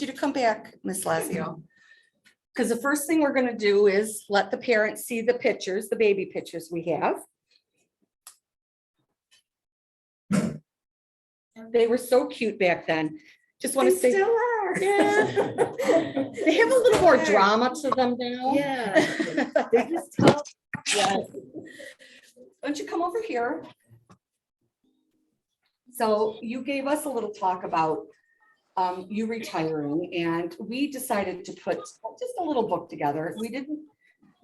you to come back, Miss Lazio. Because the first thing we're going to do is let the parents see the pictures, the baby pictures we have. They were so cute back then. Just want to say, Still are. yeah. They have a little more drama to them now. Yeah. They just talk. Yes. Why don't you come over here? So you gave us a little talk about you retiring, and we decided to put just a little book together. We didn't,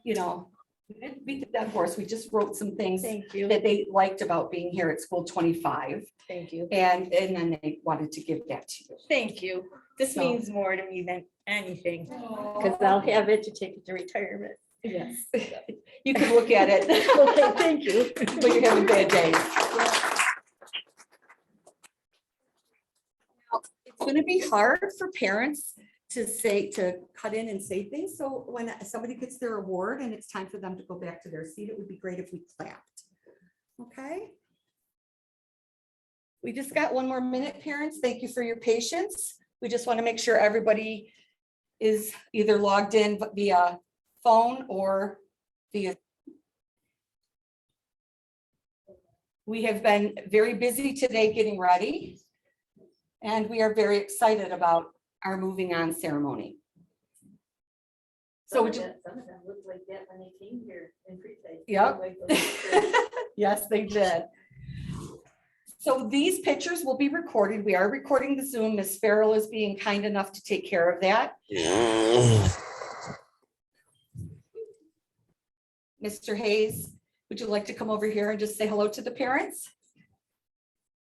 we didn't beat the dead horse. We just wrote some things Thank you. that they liked about being here at School 25, Thank you. and then they wanted to give that to you. Thank you. This So- means more to me than anything, because I'll have it to take it to retirement. Yes, you can look at it. Okay, thank you. When you're having bad days. Now, it's going to be hard for parents to cut in and say things. So when somebody gets their award and it's time for them to go back to their seat, it would be great if we clapped. Okay. We just got one more minute, parents. Thank you for your patience. We just want to make sure everybody is either logged in via phone or via. We have been very busy today getting ready, and we are very excited about our moving on ceremony. So would you? Some of them looked like that when they came here in pre-K. Yep. Yes, they did. So these pictures will be recorded. We are recording the Zoom. Miss Farrell is being kind enough to take care of that. Mr. Hayes, would you like to come over here and just say hello to the parents?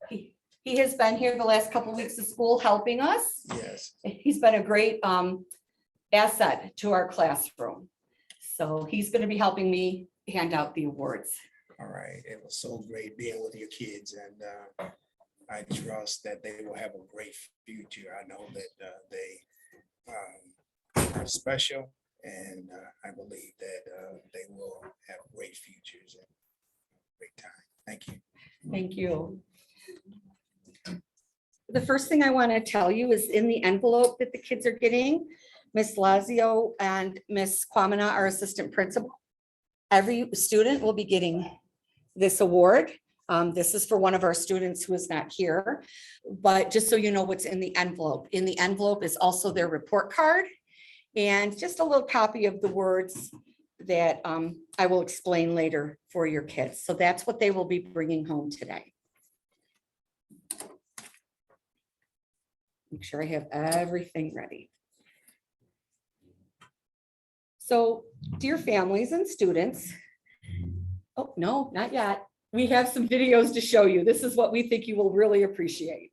He has been here the last couple of weeks of school helping us. Yes. He's been a great asset to our classroom. So he's going to be helping me hand out the awards. All right. It was so great being with your kids, and I trust that they will have a great future. I know that they are special, and I believe that they will have great futures and great time. Thank you. Thank you. The first thing I want to tell you is in the envelope that the kids are getting, Miss Lazio and Miss Quamina, our assistant principal. Every student will be getting this award. This is for one of our students who is not here, but just so you know what's in the envelope. In the envelope is also their report card and just a little copy of the words that I will explain later for your kids. So that's what they will be bringing home today. Make sure I have everything ready. So, dear families and students, oh, no, not yet. We have some videos to show you. This is what we think you will really appreciate.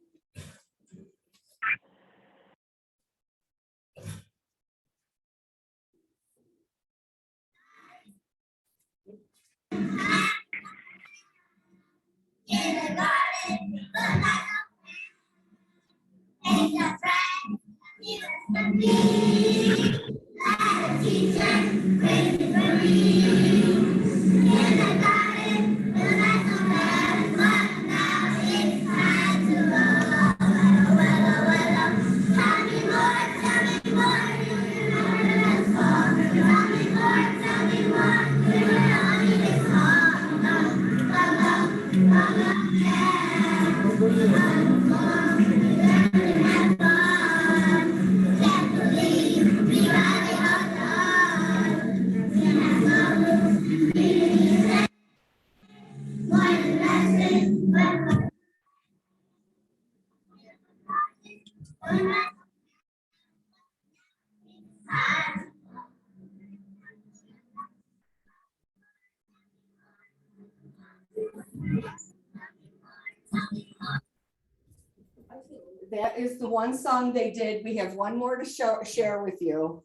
That is the one song they did. We have one more to share with you.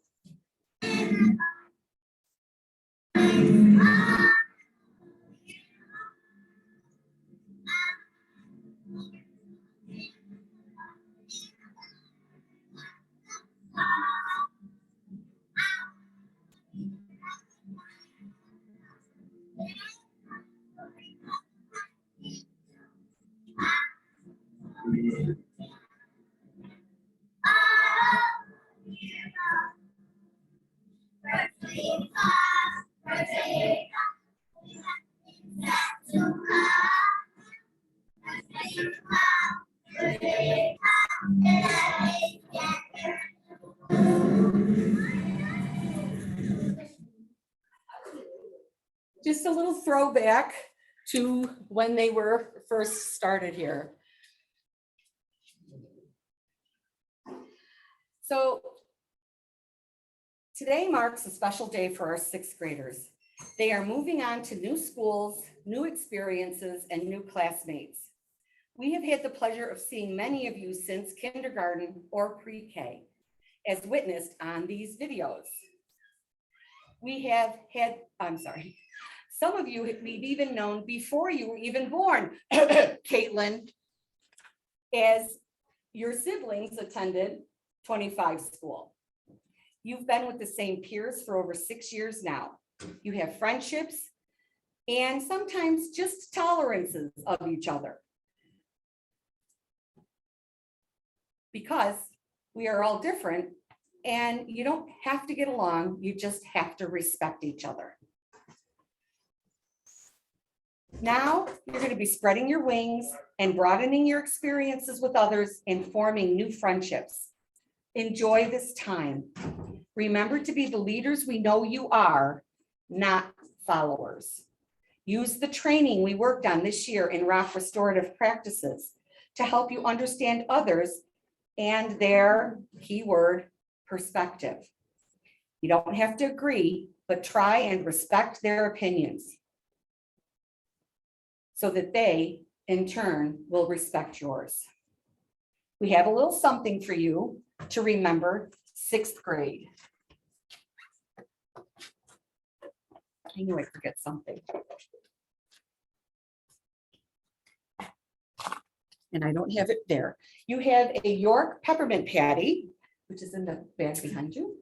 Just a little throwback to when they were first started here. So today marks a special day for our sixth graders. They are moving on to new schools, new experiences, and new classmates. We have had the pleasure of seeing many of you since kindergarten or pre-K, as witnessed on these videos. We have had, some of you we've even known before you were even born, Caitlin, as your siblings attended 25 school. You've been with the same peers for over 6 years now. You have friendships and sometimes just tolerances of each other. Because we are all different and you don't have to get along, you just have to respect each other. Now you're going to be spreading your wings and broadening your experiences with others and forming new friendships. Enjoy this time. Remember to be the leaders we know you are, not followers. Use the training we worked on this year in rock restorative practices to help you understand others and their keyword perspective. You don't have to agree, but try and respect their opinions so that they, in turn, will respect yours. We have a little something for you to remember sixth grade. I knew I'd forget something. And I don't have it there. You have a York peppermint patty, which is in the bag behind you.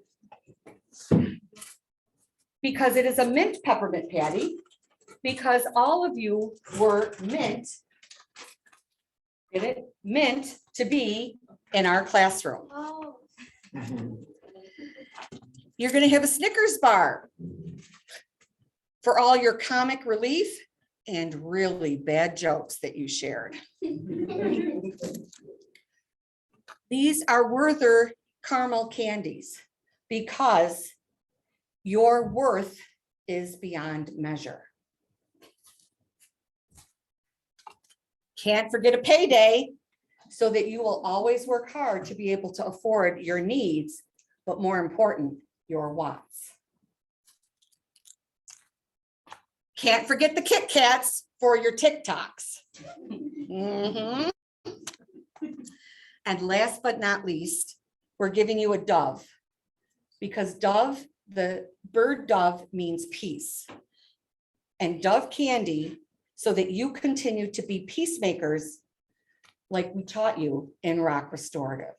Because it is a mint peppermint patty, because all of you were meant to be in our classroom. Oh. You're going to have a Snickers bar for all your comic relief and really bad jokes that you shared. These are Werther caramel candies because your worth is beyond measure. Can't forget a payday so that you will always work hard to be able to afford your needs, but more important, your wants. Can't forget the Kit Kats for your TikToks. Mhm. And last but not least, we're giving you a dove because dove, the bird dove means peace. And dove candy so that you continue to be peacemakers like we taught you in rock restorative.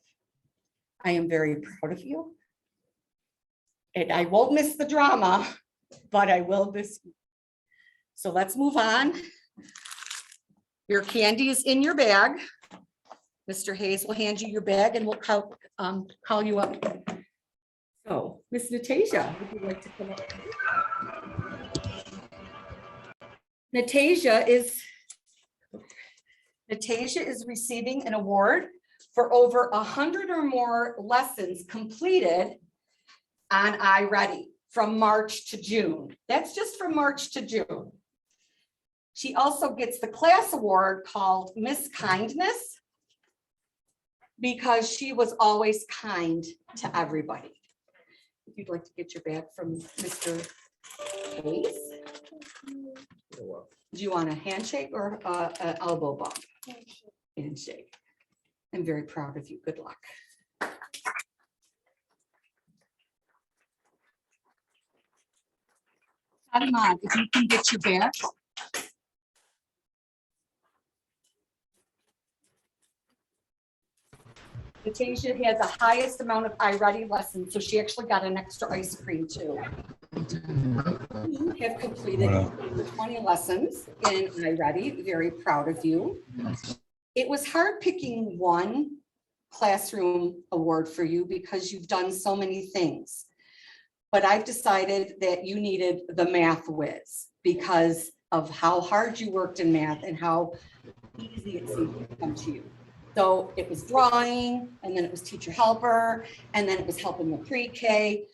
I am very proud of you. And I won't miss the drama, but I will miss you. So let's move on. Your candy is in your bag. Mr. Hayes will hand you your bag and we'll call you up. So, Miss Natasha, would you like to come up? Natasha is receiving an award for over 100 or more lessons completed on iReady from March to June. That's just from March to June. She also gets the class award called Miss Kindness because she was always kind to everybody. If you'd like to get your bag from Mr. Hayes. Do you want a handshake or an elbow bump? Handshake. I'm very proud of you. Good luck. Fatima, if you can get your bag. Natasha had the highest amount of iReady lessons, so she actually got an extra ice cream too. You have completed 20 lessons in iReady. Very proud of you. It was hard picking one classroom award for you because you've done so many things. But I've decided that you needed the math whiz because of how hard you worked in math and how easy it seemed to come to you. So it was drawing, and then it was teacher helper, and then it was helping the pre-K.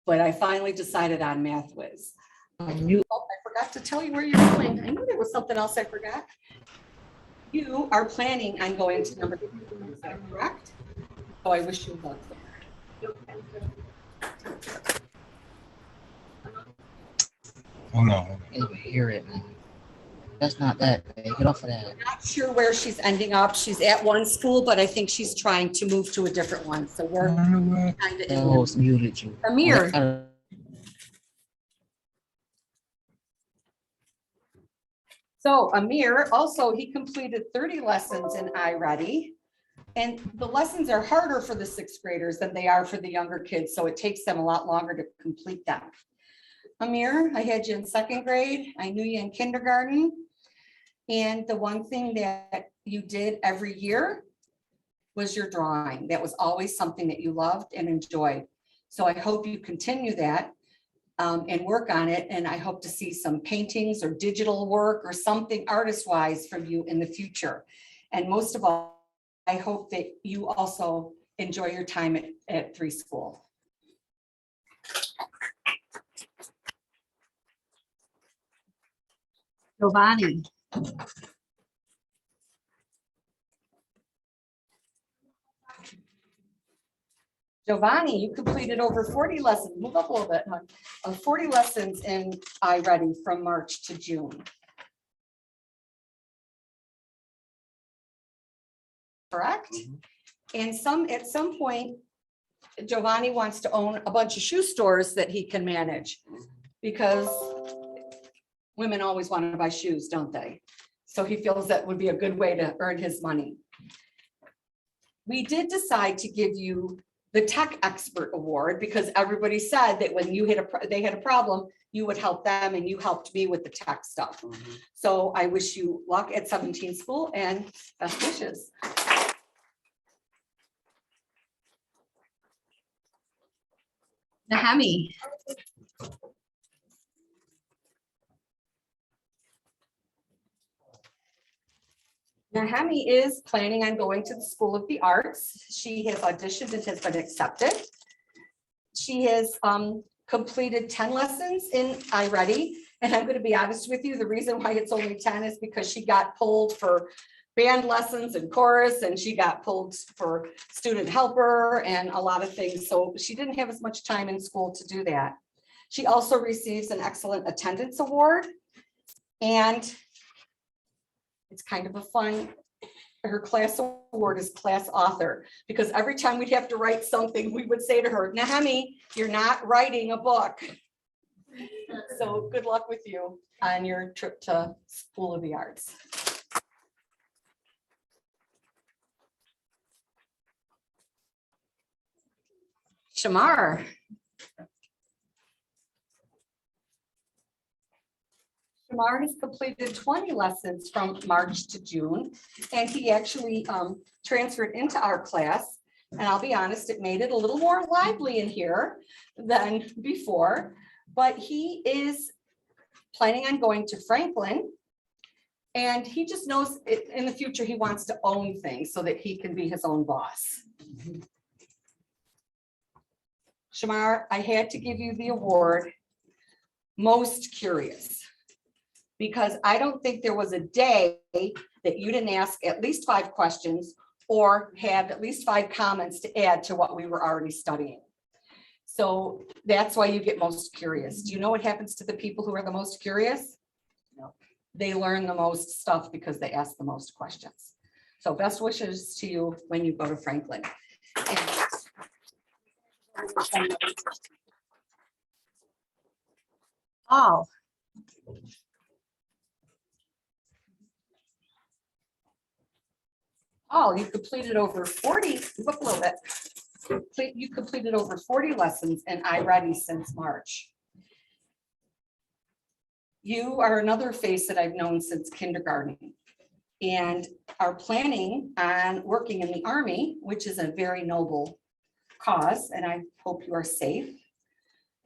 But I finally decided on math whiz. I forgot to tell you where you're going. I knew there was something else I forgot. You are planning on going to number 2, is that correct? So I wish you luck there. Oh no, I can't even hear it, man. That's not that. Man. Get off of that. Not sure where she's ending up. She's at one school, but I think she's trying to move to a different one. So we're kind of The in. host muted you. Amir. So Amir, also, he completed 30 lessons in iReady. And the lessons are harder for the 6th graders than they are for the younger kids. So it takes them a lot longer to complete them. Amir, I had you in 2nd grade. I knew you in kindergarten. And the one thing that you did every year was your drawing. That was always something that you loved and enjoyed. So I hope you continue that and work on it. And I hope to see some paintings or digital work or something artist-wise from you in the future. And most of all, I hope that you also enjoy your time at 3 School. Giovanni. Giovanni, you completed over 40 lessons. Move up a little bit, huh? 40 lessons in iReady from March to June. Correct? And at some point, Giovanni wants to own a bunch of shoe stores that he can manage because women always want to buy shoes, don't they? So he feels that would be a good way to earn his money. We did decide to give you the Tech Expert Award because everybody said that when they had a problem, you would help them and you helped me with the tech stuff. So I wish you luck at 17 School and best wishes. Nahemi. Nahemi is planning on going to the School of the Arts. She has auditioned and has been accepted. She has completed 10 lessons in iReady. And I'm going to be honest with you, the reason why it's only 10 is because she got pulled for band lessons and chorus, and she got pulled for student helper and a lot of things. So she didn't have as much time in school to do that. She also receives an excellent attendance award. And it's kind of a fun, her class award is class author, because every time we'd have to write something, we would say to her, Nahemi, you're not writing a book. So good luck with you on your trip to School of the Arts. Shamar. Shamar has completed 20 lessons from March to June, and he actually transferred into our class. And I'll be honest, it made it a little more lively in here than before, but he is planning on going to Franklin. And he just knows in the future, he wants to own things so that he can be his own boss. Shamar, I had to give you the award, Most Curious, because I don't think there was a day that you didn't ask at least 5 questions or have at least 5 comments to add to what we were already studying. So that's why you get most curious. Do you know what happens to the people who are the most curious? No. They learn the most stuff because they ask the most questions. So best wishes to you when you go to Franklin. Oh. Oh, you completed over 40, look a little bit. You completed over 40 lessons in iReady since March. You are another face that I've known since kindergarten and are planning on working in the Army, which is a very noble cause, and I hope you are safe.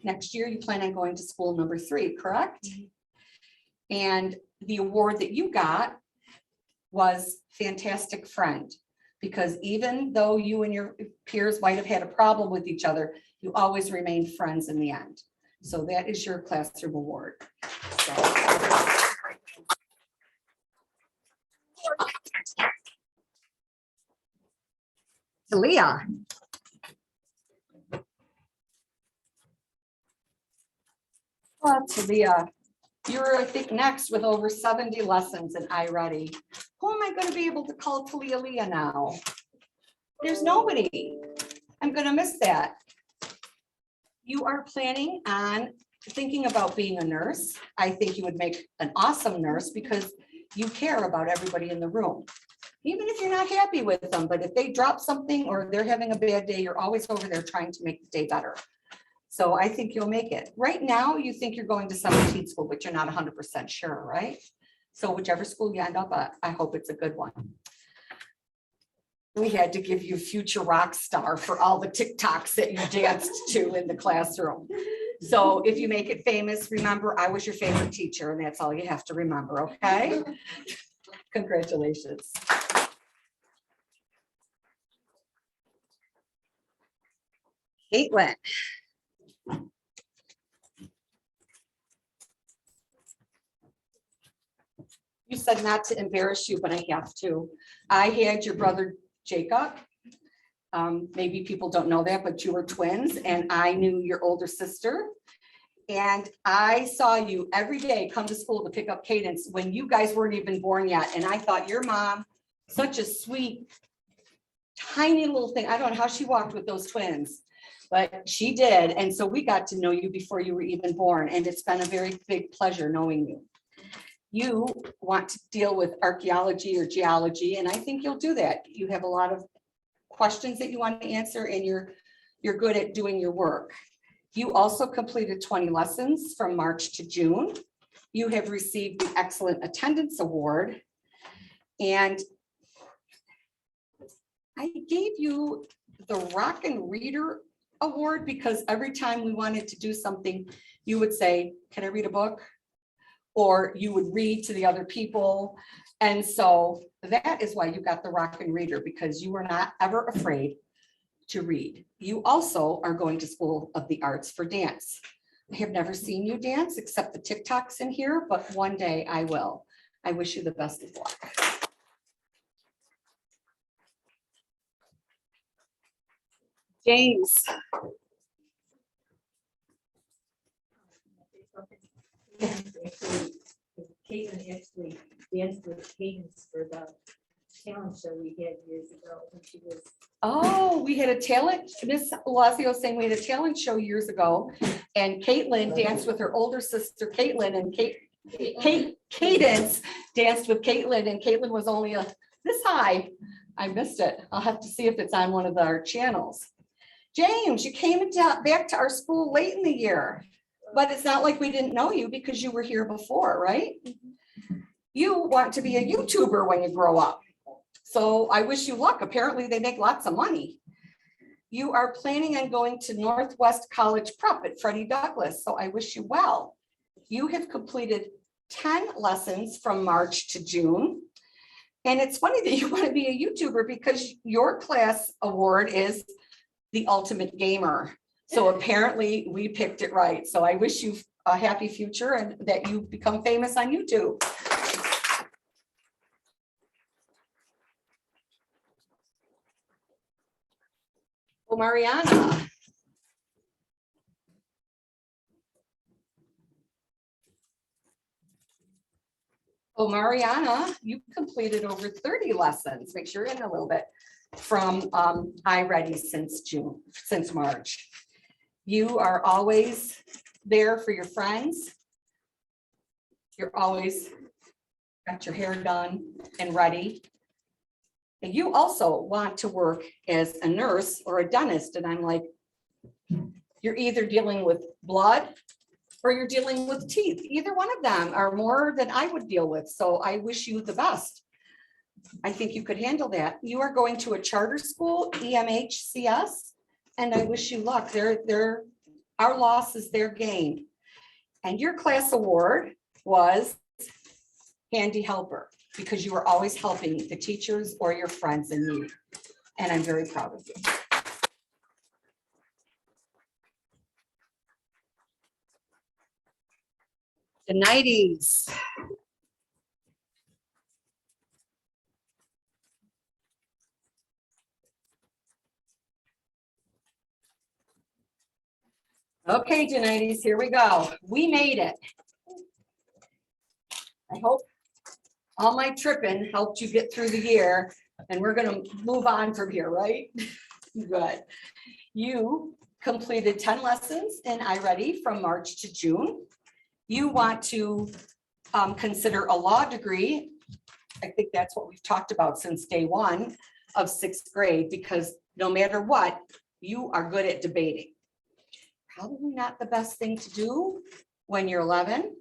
Next year, you plan on going to school number 3, correct? And the award that you got was Fantastic Friend, because even though you and your peers might have had a problem with each other, you always remained friends in the end. So that is your classroom award. So. Talia. Talia, you're, I think, next with over 70 lessons in iReady. Who am I going to be able to call Talia Leah now? There's nobody. I'm going to miss that. You are planning on thinking about being a nurse. I think you would make an awesome nurse because you care about everybody in the room. Even if you're not happy with them, but if they drop something or they're having a bad day, you're always over there trying to make the day better. So I think you'll make it. Right now, you think you're going to 17 school, but you're not 100% sure, right? So whichever school you end up at, I hope it's a good one. We had to give you future rock star for all the TikToks that you danced to in the classroom. So if you make it famous, remember I was your favorite teacher, and that's all you have to remember, okay? Congratulations. Caitlin. You said not to embarrass you, but I have to. I had your brother Jacob. Maybe people don't know that, but you were twins, and I knew your older sister. And I saw you every day come to school to pick up Cadence when you guys weren't even born yet. And I thought your mom, such a sweet, tiny little thing. I don't know how she walked with those twins, but she did. And so we got to know you before you were even born. And it's been a very big pleasure knowing you. You want to deal with archaeology or geology, and I think you'll do that. You have a lot of questions that you want to answer, and you're good at doing your work. You also completed 20 lessons from March to June. You have received the Excellent Attendance Award. And I gave you the Rockin' Reader Award because every time we wanted to do something, you would say, "Can I read a book?" Or you would read to the other people. And so that is why you got the Rockin' Reader, because you were not ever afraid to read. You also are going to School of the Arts for dance. I have never seen you dance except the TikToks in here, but one day I will. I wish you the best of luck. James. Caitlin actually danced with Cadence for the talent show we had years ago when she was. Oh, we had a talent, Miss Lazio saying we had a talent show years ago, and Caitlin danced with her older sister Caitlin, and Cadence danced with Caitlin, and Caitlin was only this high. I missed it. I'll have to see if it's on one of our channels. James, you came back to our school late in the year, but it's not like we didn't know you because you were here before, right? You want to be a YouTuber when you grow up. So I wish you luck. Apparently they make lots of money. You are planning on going to Northwest College Prep at Freddie Douglass. So I wish you well. You have completed 10 lessons from March to June. And it's funny that you want to be a YouTuber because your class award is the ultimate gamer. So apparently we picked it right. So I wish you a happy future and that you become famous on YouTube. Oh, Mariana. Oh, Mariana, you completed over 30 lessons. Make sure you're in a little bit from iReady since March. You are always there for your friends. You're always got your hair done and ready. And you also want to work as a nurse or a dentist. And I'm like, you're either dealing with blood or you're dealing with teeth. Either one of them are more than I would deal with. So I wish you the best. I think you could handle that. You are going to a charter school, EMHCS, and I wish you luck. They're Our loss is their gain. And your class award was handy helper, because you were always helping the teachers or your friends in need. And I'm very proud of you. The 90s. Okay, Janides, here we go. We made it. I hope all my tripping helped you get through the year, and we're gonna move on from here, right? Good. You completed 10 lessons in iReady from March to June. You want to consider a law degree. I think that's what we've talked about since day one of 6th grade, because no matter what, you are good at debating. Probably not the best thing to do when you're 11,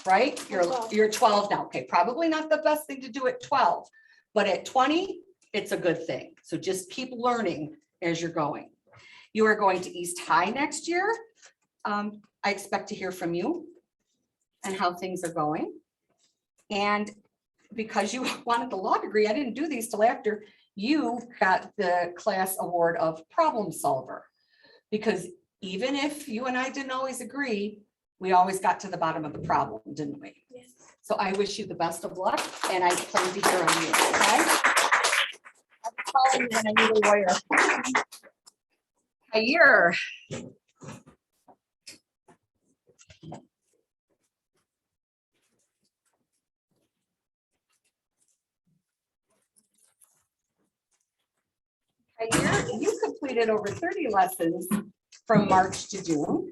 right? You're 12 now. Okay, probably not the best thing to do at 12, but at 20, it's a good thing. So just keep learning as you're going. You are going to East High next year. I expect to hear from you and how things are going. And because you wanted the law degree, I didn't do these till after, you got the class award of problem solver. Because even if you and I didn't always agree, we always got to the bottom of the problem, didn't we? Yes. So I wish you the best of luck, and I plan to hear on you, okay? I'm calling you when I need a lawyer. A year. You completed over 30 lessons from March to June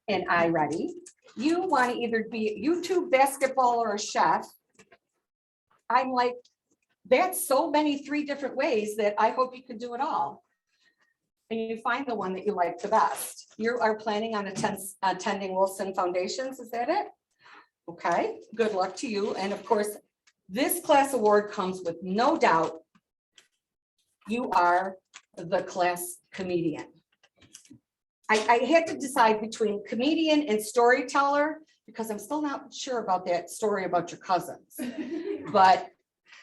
in iReady. You want to either be a YouTube basketball or a chef. I'm like, that's so many 3 different ways that I hope you can do it all. And you find the one that you like the best. You are planning on attending Wilson Foundations, is that it? Okay, good luck to you. And of course, this class award comes with no doubt. You are the class comedian. I had to decide between comedian and storyteller, because I'm still not sure about that story about your cousins. But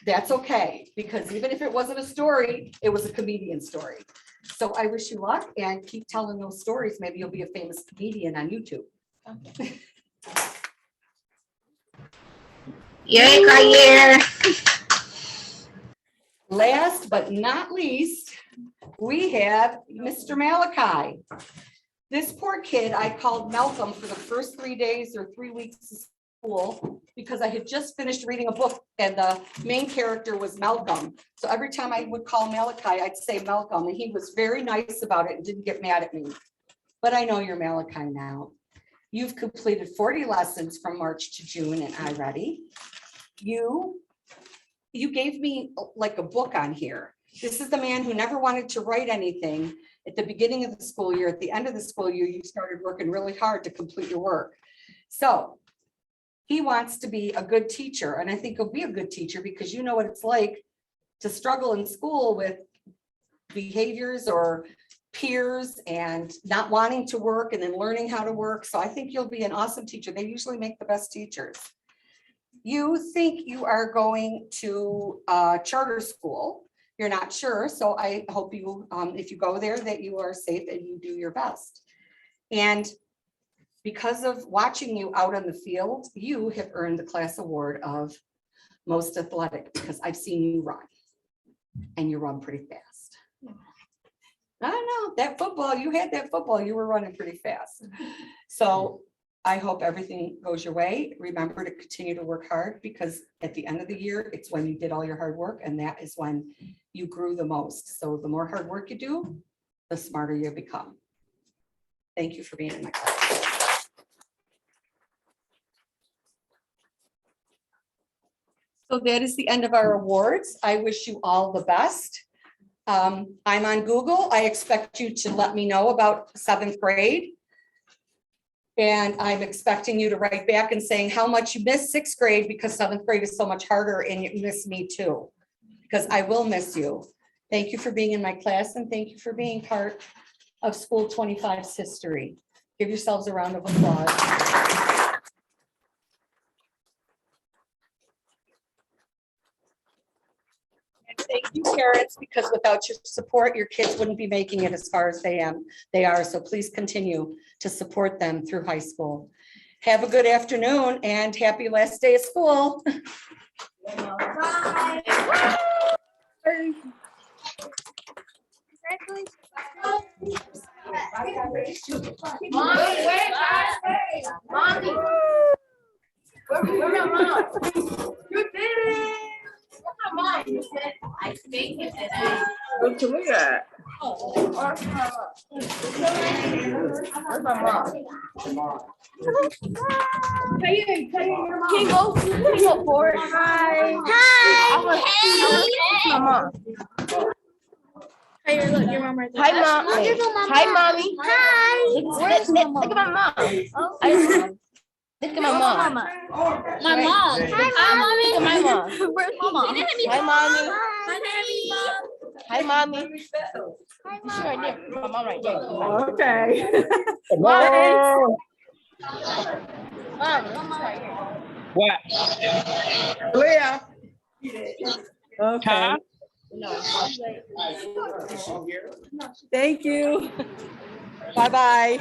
that's okay, because even if it wasn't a story, it was a comedian story. So I wish you luck and keep telling those stories. Maybe you'll be a famous comedian on YouTube. Okay. Yay, Carrier. Last but not least, we have Mr. Malachi. This poor kid, I called Malcolm for the first 3 days or 3 weeks of school, because I had just finished reading a book and the main character was Malcolm. So every time I would call Malachi, I'd say Malcolm, and he was very nice about it and didn't get mad at me. But I know you're Malachi now. You've completed 40 lessons from March to June in iReady. You gave me like a book on here. This is the man who never wanted to write anything at the beginning of the school year. At the end of the school year, you started working really hard to complete your work. So he wants to be a good teacher, and I think he'll be a good teacher because you know what it's like to struggle in school with behaviors or peers and not wanting to work and then learning how to work. So I think you'll be an awesome teacher. They usually make the best teachers. You think you are going to charter school. You're not sure. So I hope you, if you go there, that you are safe and you do your best. And because of watching you out on the field, you have earned the class award of most athletic, because I've seen you run and you run pretty fast. I don't know, that football, you had that football, you were running pretty fast. So I hope everything goes your way. Remember to continue to work hard, because at the end of the year, it's when you did all your hard work, and that is when you grew the most. So the more hard work you do, the smarter you become. Thank you for being in my class. So that is the end of our awards. I wish you all the best. I'm on Google. I expect you to let me know about 7th grade. And I'm expecting you to write back and saying how much you missed 6th grade, because 7th grade is so much harder, and you miss me too, because I will miss you. Thank you for being in my class, and thank you for being part of School 25's history. Give yourselves a round of applause. And thank you, parents, because without your support, your kids wouldn't be making it as far as they are. So please continue to support them through high school. Have a good afternoon and happy last day of school. What can we got? Where's my mom? Can you go forward? Hi. Hi. My mom. Hey, look, your mom right there. Hi, mom. Hi, mommy. Hi. Where's look at my mom. Look at my mom. My mom. Hi, mommy. Look at my mom. Where's mama? Hi, mommy. Hi, mommy. Hi, mommy. She's right there. My mom right there. Okay. Mom. What? Leah. Okay. Thank you. Bye-bye.